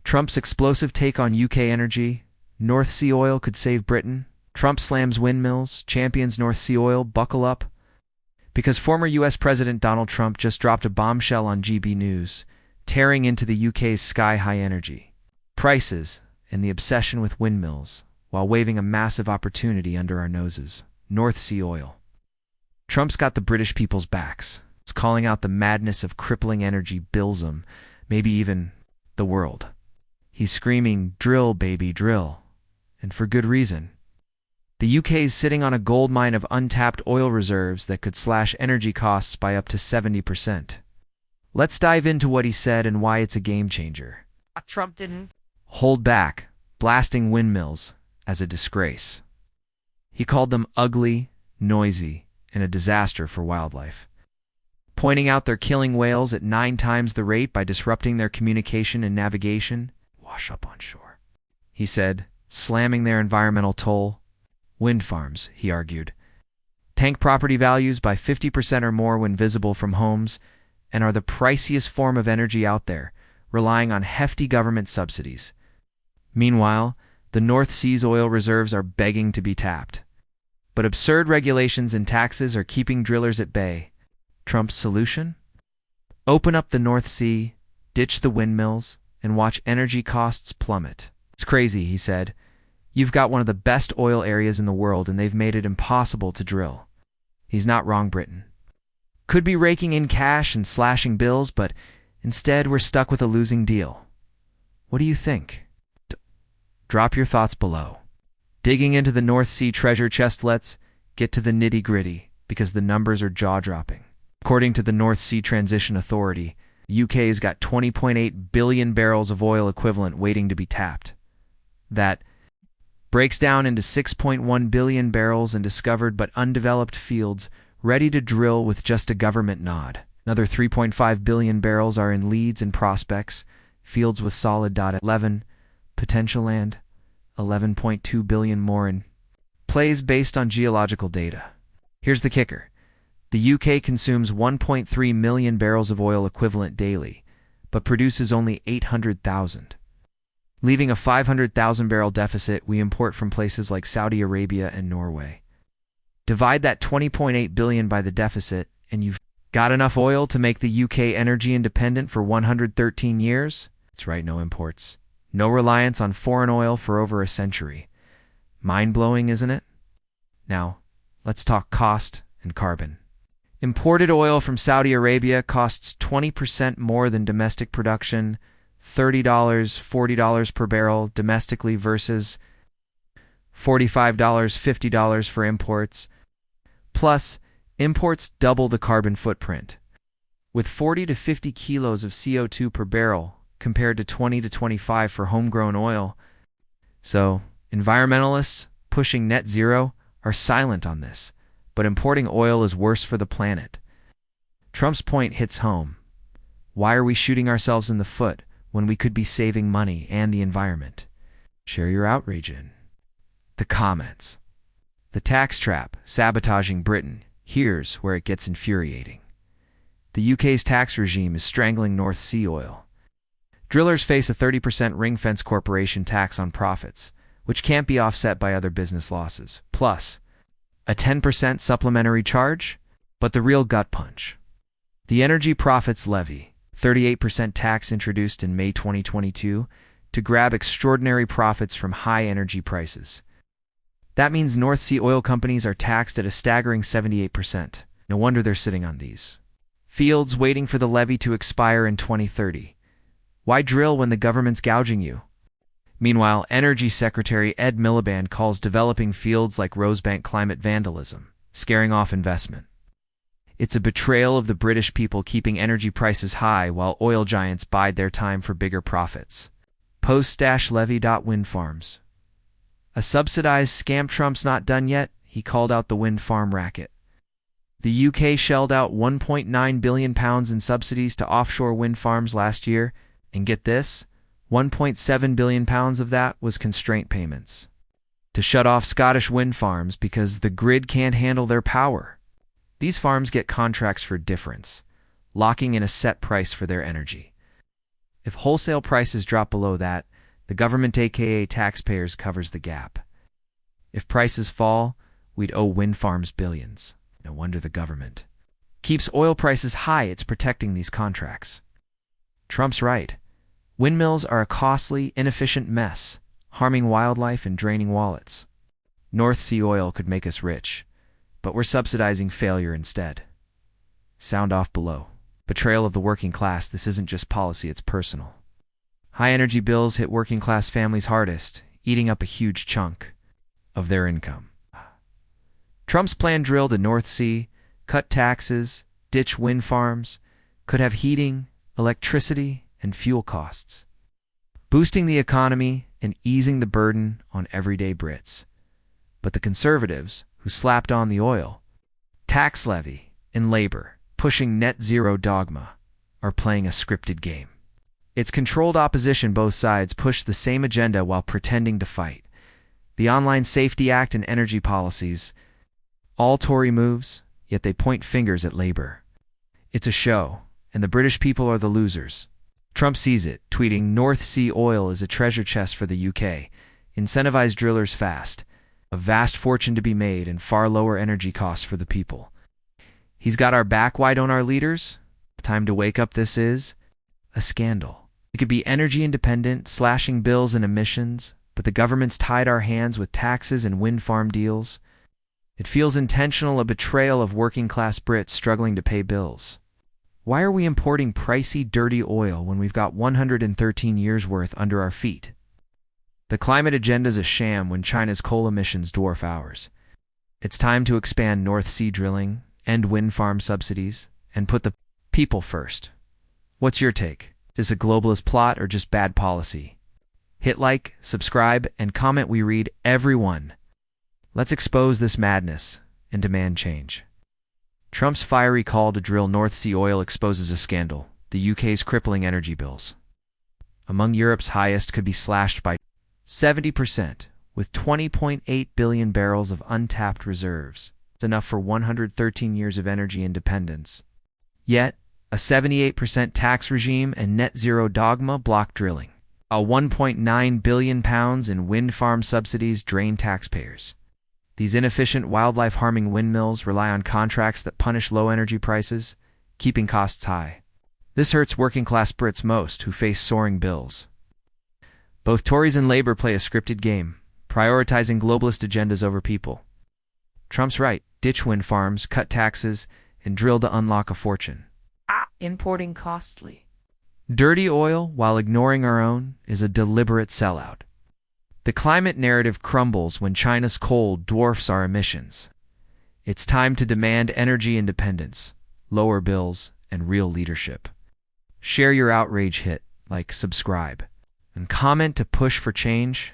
Trump's explosive take on UK energy. North Sea oil could save Britain. Trump slams windmills, champions North Sea oil, buckle up. Because former US President Donald Trump just dropped a bombshell on GB News, tearing into the UK's sky-high energy prices and the obsession with windmills, while waving a massive opportunity under our noses: North Sea oil. Trump's got the British people's backs. It's calling out the madness of crippling energy billsum, maybe even the world. He's screaming, "Drill, baby, drill." And for good reason. The UK is sitting on a gold mine of untapped oil reserves that could slash energy costs by up to 70%. Let's dive into what he said and why it's a game changer. Trump didn't hold back, blasting windmills as a disgrace. He called them ugly, noisy, and a disaster for wildlife, pointing out they're killing whales at 9 times the rate by disrupting their communication and navigation. Wash up on shore, he said, slamming their environmental toll. Wind farms, he argued, tank property values by 50% or more when visible from homes and are the priciest form of energy out there, relying on hefty government subsidies. Meanwhile, the North Sea's oil reserves are begging to be tapped. But absurd regulations and taxes are keeping drillers at bay. Trump's solution? Open up the North Sea, ditch the windmills, and watch energy costs plummet. It's crazy, he said. You've got one of the best oil areas in the world and they've made it impossible to drill. He's not wrong, Britain. Could be raking in cash and slashing bills, but instead we're stuck with a losing deal. What do you think? Drop your thoughts below. Digging into the North Sea treasure chest, let's get to the nitty-gritty, because the numbers are jaw-dropping. According to the North Sea Transition Authority, the UK has got 20.8 billion barrels of oil equivalent waiting to be tapped. That breaks down into 6.1 billion barrels in discovered but undeveloped fields ready to drill with just a government nod. Another 3.5 billion barrels are in leads and prospects, fields with solid 11 potential land, 11.2 billion more in plays based on geological data. Here's the kicker. The UK consumes 1.3 million barrels of oil equivalent daily, but produces only 800,000. Leaving a 500,000 barrel deficit we import from places like Saudi Arabia and Norway. Divide that 20.8 billion by the deficit, and you've got enough oil to make the UK energy independent for 113 years? That's right, no imports. No reliance on foreign oil for over a century. Mind-blowing, isn't it? Now, let's talk cost and carbon. Imported oil from Saudi Arabia costs 20% more than domestic production, $30, $40 per barrel domestically versus $45, $50 for imports. Plus, imports double the carbon footprint, with 40 to 50 kilos of CO2 per barrel compared to 20 to 25 for homegrown oil. So, environmentalists pushing net zero are silent on this, but importing oil is worse for the planet. Trump's point hits home. Why are we shooting ourselves in the foot when we could be saving money and the environment? Share your outrage in the comments. The tax trap sabotaging Britain. Here's where it gets infuriating. The UK's tax regime is strangling North Sea oil. Drillers face a 30% ring-fence corporation tax on profits, which can't be offset by other business losses, plus a 10% supplementary charge, but the real gut punch. The Energy Profits Levy, 38% tax introduced in May 2022 to grab extraordinary profits from high energy prices. That means North Sea oil companies are taxed at a staggering 78%. No wonder they're sitting on these fields waiting for the levy to expire in 2030. Why drill when the government's gouging you? Meanwhile, Energy Secretary Ed Miliband calls developing fields like Rosebank climate vandalism, scaring off investment. It's a betrayal of the British people keeping energy prices high while oil giants bide their time for bigger profits. Post-levy.wind farms. A subsidized scam. Trump's not done yet, he called out the wind farm racket. The UK shelled out £1.9 billion in subsidies to offshore wind farms last year, and get this, £1.7 billion of that was constraint payments to shut off Scottish wind farms because the grid can't handle their power. These farms get contracts for difference, locking in a set price for their energy. If wholesale prices drop below that, the government, aka taxpayers, covers the gap. If prices fall, we'd owe wind farms billions. No wonder the government keeps oil prices high. It's protecting these contracts. Trump's right. Windmills are a costly, inefficient mess, harming wildlife and draining wallets. North Sea oil could make us rich, but we're subsidizing failure instead. Sound off below. Betrayal of the working class. This isn't just policy, it's personal. High energy bills hit working class families hardest, eating up a huge chunk of their income. Trump's plan: drill the North Sea, cut taxes, ditch wind farms, could have heating, electricity, and fuel costs, boosting the economy and easing the burden on everyday Brits. But the conservatives, who slapped on the oil tax levy and labor, pushing net zero dogma, are playing a scripted game. It's controlled opposition. Both sides push the same agenda while pretending to fight. The Online Safety Act and energy policies, all Tory moves, yet they point fingers at labor. It's a show, and the British people are the losers. Trump sees it, tweeting, "North Sea oil is a treasure chest for the UK. Incentivize drillers fast. A vast fortune to be made and far lower energy costs for the people." He's got our back. Why don't our leaders? Time to wake up. This is a scandal. We could be energy independent, slashing bills and emissions, but the government's tied our hands with taxes and wind farm deals. It feels intentional, a betrayal of working class Brits struggling to pay bills. Why are we importing pricey, dirty oil when we've got 113 years' worth under our feet? The climate agenda's a sham when China's coal emissions dwarf ours. It's time to expand North Sea drilling, end wind farm subsidies, and put the people first. What's your take? Is this a globalist plot or just bad policy? Hit like, subscribe, and comment. We read everyone. Let's expose this madness and demand change. Trump's fiery call to drill North Sea oil exposes a scandal: the UK's crippling energy bills. Among Europe's highest, could be slashed by 70%, with 20.8 billion barrels of untapped reserves. It's enough for 113 years of energy independence. Yet, a 78% tax regime and net zero dogma block drilling. A £1.9 billion in wind farm subsidies drain taxpayers. These inefficient, wildlife-harming windmills rely on contracts that punish low energy prices, keeping costs high. This hurts working-class Brits most, who face soaring bills. Both Tories and Labour play a scripted game, prioritizing globalist agendas over people. Trump's right: ditch wind farms, cut taxes, and drill to unlock a fortune. Importing costly, dirty oil while ignoring our own is a deliberate sellout. The climate narrative crumbles when China's coal dwarfs our emissions. It's time to demand energy independence, lower bills, and real leadership. Share your outrage, hit like, subscribe, and comment to push for change.